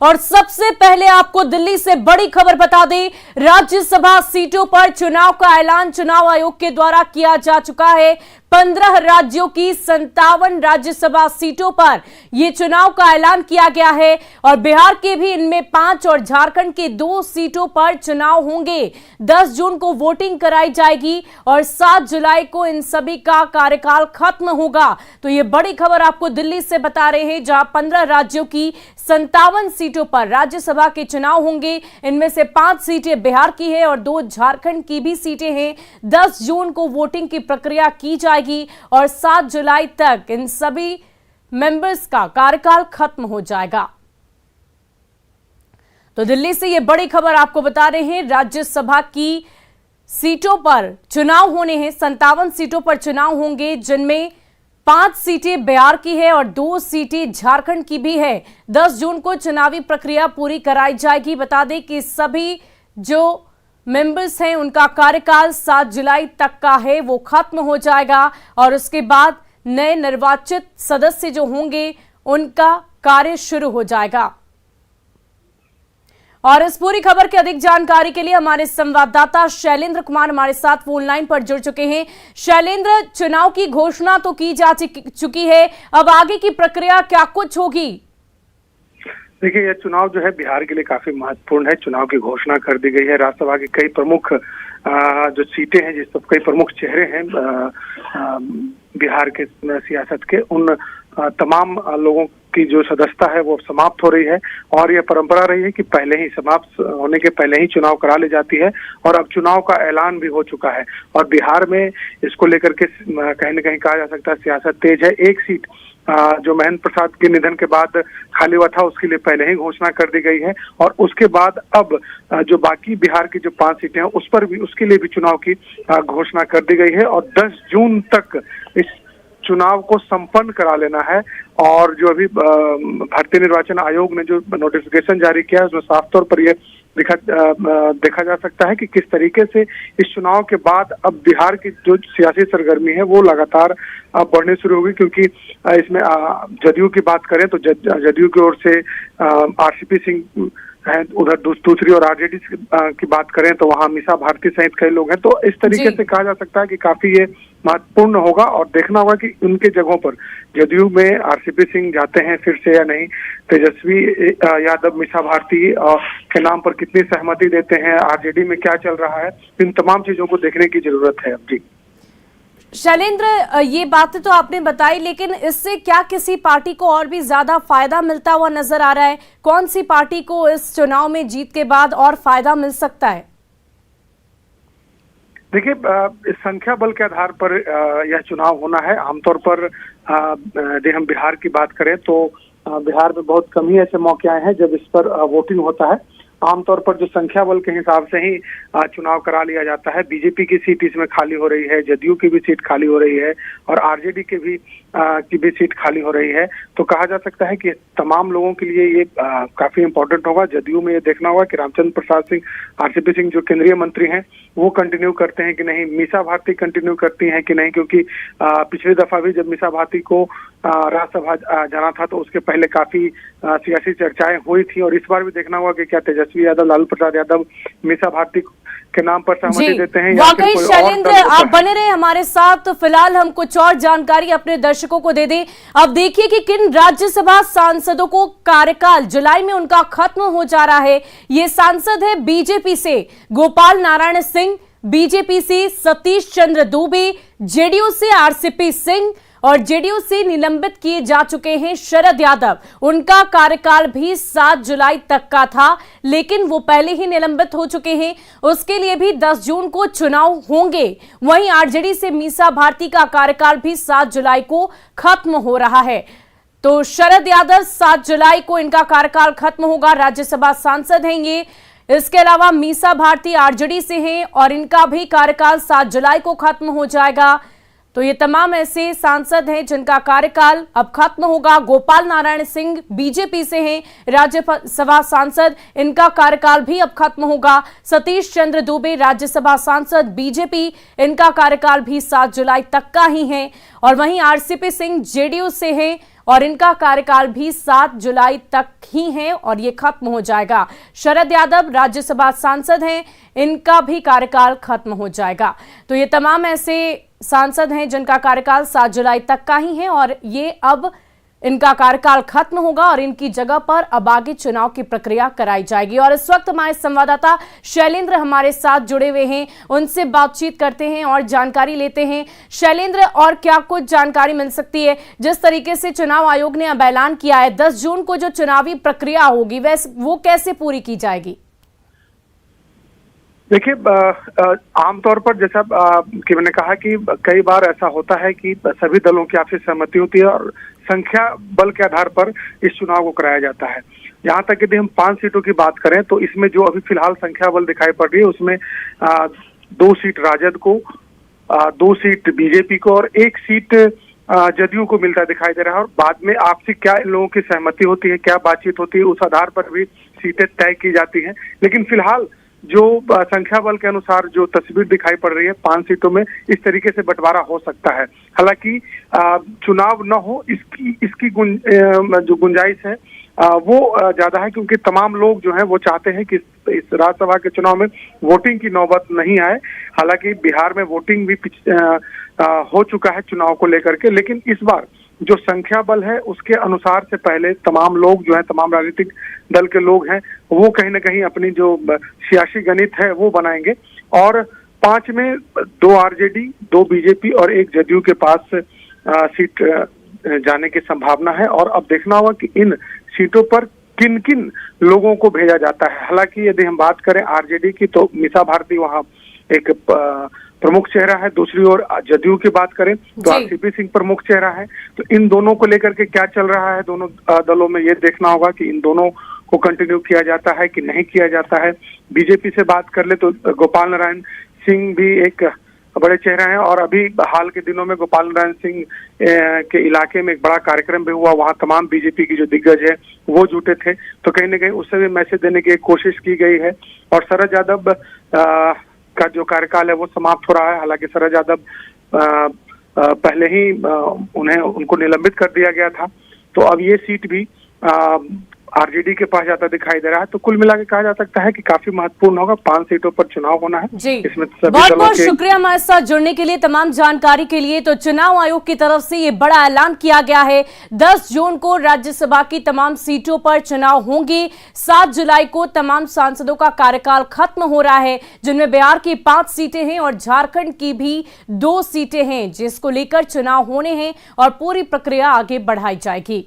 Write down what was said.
और सबसे पहले आपको दिल्ली से बड़ी खबर बता दें, राज्यसभा सीटों पर चुनाव का ऐलान चुनाव आयोग के द्वारा किया जा चुका है। 15 राज्यों की 57 राज्यसभा सीटों पर यह चुनाव का ऐलान किया गया है और बिहार के भी इनमें 5 और झारखंड के 2 सीटों पर चुनाव होंगे। 10 जून को वोटिंग कराई जाएगी और 7 जुलाई को इन सभी का कार्यकाल खत्म होगा। तो यह बड़ी खबर आपको दिल्ली से बता रहे हैं, जहां 15 राज्यों की 57 सीटों पर राज्यसभा के चुनाव होंगे। इनमें से 5 सीटें बिहार की है और 2 झारखंड की भी सीटें हैं। 10 जून को वोटिंग की प्रक्रिया की जाएगी और 7 जुलाई तक इन सभी मेंबर्स का कार्यकाल खत्म हो जाएगा। तो दिल्ली से यह बड़ी खबर आपको बता रहे हैं, राज्यसभा की सीटों पर चुनाव होने हैं। 57 सीटों पर चुनाव होंगे, जिनमें 5 सीटें बिहार की है और 2 सीटें झारखंड की भी है। 10 जून को चुनावी प्रक्रिया पूरी कराई जाएगी। बता दें कि सभी जो मेंबर्स हैं उनका कार्यकाल 7 जुलाई तक का है, वो खत्म हो जाएगा और उसके बाद नए निर्वाचित सदस्य जो होंगे उनका कार्य शुरू हो जाएगा। और इस पूरी खबर की अधिक जानकारी के लिए हमारे संवाददाता शैलेंद्र कुमार हमारे साथ फोन लाइन पर जुड़ चुके हैं। शैलेंद्र, चुनाव की घोषणा तो की जा चुकी है, अब आगे की प्रक्रिया क्या कुछ होगी? देखिए, यह चुनाव जो है बिहार के लिए काफी महत्वपूर्ण है। चुनाव की घोषणा कर दी गई है। राज्यसभा के कई प्रमुख जो सीटें हैं, जिस पर कई प्रमुख चेहरे हैं बिहार के सियासत के, उन तमाम लोगों की जो सदस्यता है वो समाप्त हो रही है। और यह परंपरा रही है कि पहले ही समाप्त होने के पहले ही चुनाव करा ली जाती है और अब चुनाव का ऐलान भी हो चुका है। और बिहार में इसको लेकर के कहीं न कहीं कहा जा सकता है सियासत तेज है। एक सीट जो महेंद्र प्रसाद के निधन के बाद खाली हुआ था, उसके लिए पहले ही घोषणा कर दी गई है और उसके बाद अब जो बाकी बिहार की जो 5 सीटें हैं उस पर भी, उसके लिए भी चुनाव की घोषणा कर दी गई है और 10 जून तक इस चुनाव को संपन्न करा लेना है। और जो अभी भारतीय निर्वाचन आयोग ने जो नोटिफिकेशन जारी किया है, उसमें साफ तौर पर यह देखा जा सकता है कि किस तरीके से इस चुनाव के बाद अब बिहार की जो सियासी सरगर्मी है वो लगातार बढ़ने शुरू होगी। क्योंकि इसमें जदयू की बात करें तो जदयू की ओर से आरसीपी सिंह हैं, उधर दूसरी और आरजेडी की बात करें तो वहां मीसा भारती सहित कई लोग हैं। तो इस तरीके से कहा जा सकता है कि काफी ये महत्वपूर्ण होगा और देखना होगा कि उनके जगहों पर जदयू में आरसीपी सिंह जाते हैं फिर से या नहीं, तेजस्वी यादव मीसा भारती के नाम पर कितनी सहमति देते हैं, आरजेडी में क्या चल रहा है, इन तमाम चीजों को देखने की जरूरत है। अब जी शैलेंद्र, ये बातें तो आपने बताई, लेकिन इससे क्या किसी पार्टी को और भी ज्यादा फायदा मिलता हुआ नजर आ रहा है? कौन सी पार्टी को इस चुनाव में जीत के बाद और फायदा मिल सकता है? देखिए, इस संख्या बल के आधार पर यह चुनाव होना है। आमतौर पर यदि हम बिहार की बात करें तो बिहार में बहुत कम ही ऐसे मौके आए हैं जब इस पर वोटिंग होता है। आमतौर पर जो संख्या बल के हिसाब से ही चुनाव करा लिया जाता है। बीजेपी की सीट इसमें खाली हो रही है, जदयू की भी सीट खाली हो रही है और आरजेडी की भी सीट खाली हो रही है। तो कहा जा सकता है कि तमाम लोगों के लिए ये काफी इम्पोर्टेंट होगा। जदयू में ये देखना होगा कि रामचंद्र प्रसाद सिंह, आरसीपी सिंह जो केंद्रीय मंत्री हैं, वो कंटिन्यू करते हैं कि नहीं, मीसा भारती कंटिन्यू करती हैं कि नहीं। क्योंकि पिछली दफा भी जब मीसा भारती को राज्यसभा जाना था तो उसके पहले काफी सियासी चर्चाएं हुई थी और इस बार भी देखना होगा कि क्या तेजस्वी यादव, लालू प्रसाद यादव मीसा भारती के नाम पर सहमति देते हैं। वाकई शैलेंद्र, आप बने रहे हमारे साथ। तो फिलहाल हम कुछ और जानकारी अपने दर्शकों को दे दें। अब देखिए कि किन राज्यसभा सांसदों को कार्यकाल जुलाई में उनका खत्म हो जा रहा है। ये सांसद है बीजेपी से गोपाल नारायण सिंह, बीजेपी से सतीश चंद्र दूबे, जेडीयू से आरसीपी सिंह और जेडीयू से निलंबित किए जा चुके हैं शरद यादव। उनका कार्यकाल भी 7 जुलाई तक का था, लेकिन वो पहले ही निलंबित हो चुके हैं। उसके लिए भी 10 जून को चुनाव होंगे। वहीं आरजेडी से मीसा भारती का कार्यकाल भी 7 जुलाई को खत्म हो रहा है। तो शरद यादव 7 जुलाई को इनका कार्यकाल खत्म होगा, राज्यसभा सांसद हैं ये। इसके अलावा मीसा भारती आरजेडी से हैं और इनका भी कार्यकाल 7 जुलाई को खत्म हो जाएगा। तो ये तमाम ऐसे सांसद हैं जिनका कार्यकाल अब खत्म होगा। गोपाल नारायण सिंह बीजेपी से हैं, राज्यसभा सांसद, इनका कार्यकाल भी अब खत्म होगा। सतीश चंद्र दूबे राज्यसभा सांसद बीजेपी, इनका कार्यकाल भी 7 जुलाई तक का ही है। और वहीं आरसीपी सिंह जेडीयू से हैं और इनका कार्यकाल भी 7 जुलाई तक ही है और ये खत्म हो जाएगा। शरद यादव राज्यसभा सांसद हैं, इनका भी कार्यकाल खत्म हो जाएगा। तो ये तमाम ऐसे सांसद हैं जिनका कार्यकाल 7 जुलाई तक का ही है और ये अब इनका कार्यकाल खत्म होगा और इनकी जगह पर अब आगे चुनाव की प्रक्रिया कराई जाएगी। और इस वक्त हमारे संवाददाता शैलेंद्र हमारे साथ जुड़े हुए हैं, उनसे बातचीत करते हैं और जानकारी लेते हैं। शैलेंद्र, और क्या कुछ जानकारी मिल सकती है? जिस तरीके से चुनाव आयोग ने अब ऐलान किया है 10 जून को जो चुनावी प्रक्रिया होगी वो कैसे पूरी की जाएगी? देखिए, आमतौर पर जैसा कि मैंने कहा कि कई बार ऐसा होता है कि सभी दलों की आपसी सहमति होती है और संख्या बल के आधार पर इस चुनाव को कराया जाता है। यहाँ तक यदि हम 5 सीटों की बात करें तो इसमें जो अभी फिलहाल संख्या बल दिखाई पड़ रही है उसमें 2 सीट राजद को, 2 सीट बीजेपी को और 1 सीट जदयू को मिलता दिखाई दे रहा है। और बाद में आपसी क्या इन लोगों की सहमति होती है, क्या बातचीत होती है, उस आधार पर भी सीटें तय की जाती हैं। लेकिन फिलहाल जो संख्या बल के अनुसार जो तस्वीर दिखाई पड़ रही है 5 सीटों में इस तरीके से बंटवारा हो सकता है। हालांकि चुनाव न हो इसकी जो गुंजाइश है वो ज्यादा है, क्योंकि तमाम लोग जो हैं वो चाहते हैं कि इस राज्यसभा के चुनाव में वोटिंग की नौबत नहीं आए। हालांकि बिहार में वोटिंग भी हो चुका है चुनाव को लेकर के, लेकिन इस बार जो संख्या बल है उसके अनुसार से पहले तमाम लोग जो है, तमाम राजनीतिक दल के लोग हैं, वो कहीं ना कहीं अपनी जो सियासी गणित है वो बनाएंगे। और 5 में 2 आरजेडी, 2 बीजेपी और 1 जदयू के पास सीट जाने की संभावना है। और अब देखना होगा कि इन सीटों पर किन किन लोगों को भेजा जाता है। हालांकि यदि हम बात करें आरजेडी की तो मीसा भारती वहाँ एक प्रमुख चेहरा है, दूसरी ओर जदयू की बात करें तो आरसीपी सिंह प्रमुख चेहरा है। तो इन दोनों को लेकर के क्या चल रहा है दोनों दलों में, ये देखना होगा कि इन दोनों को कंटिन्यू किया जाता है कि नहीं किया जाता है। बीजेपी से बात कर ले तो गोपाल नारायण सिंह भी एक बड़े चेहरा हैं और अभी हाल के दिनों में गोपाल नारायण सिंह के इलाके में एक बड़ा कार्यक्रम भी हुआ, वहां तमाम बीजेपी की जो दिग्गज है वो जुटे थे। तो कहीं ना कहीं उससे भी मैसेज देने की कोशिश की गई है। और शरद यादव का जो कार्यकाल है वो समाप्त हो रहा है। हालांकि शरद यादव पहले ही उनको निलंबित कर दिया गया था, तो अब ये सीट भी आरजेडी के पास जाता दिखाई दे रहा है। तो कुल मिला के कहा जा सकता है कि काफी महत्वपूर्ण होगा, 5 सीटों पर चुनाव होना है। जी, इसमें बहुत बहुत शुक्रिया हमारे साथ जुड़ने के लिए, तमाम जानकारी के लिए। तो चुनाव आयोग की तरफ से ये बड़ा ऐलान किया गया है, 10 जून को राज्यसभा की तमाम सीटों पर चुनाव होंगे। 7 जुलाई को तमाम सांसदों का कार्यकाल खत्म हो रहा है, जिनमें बिहार की 5 सीटें हैं और झारखंड की भी 2 सीटें हैं, जिसको लेकर चुनाव होने हैं और पूरी प्रक्रिया आगे बढ़ाई जाएगी।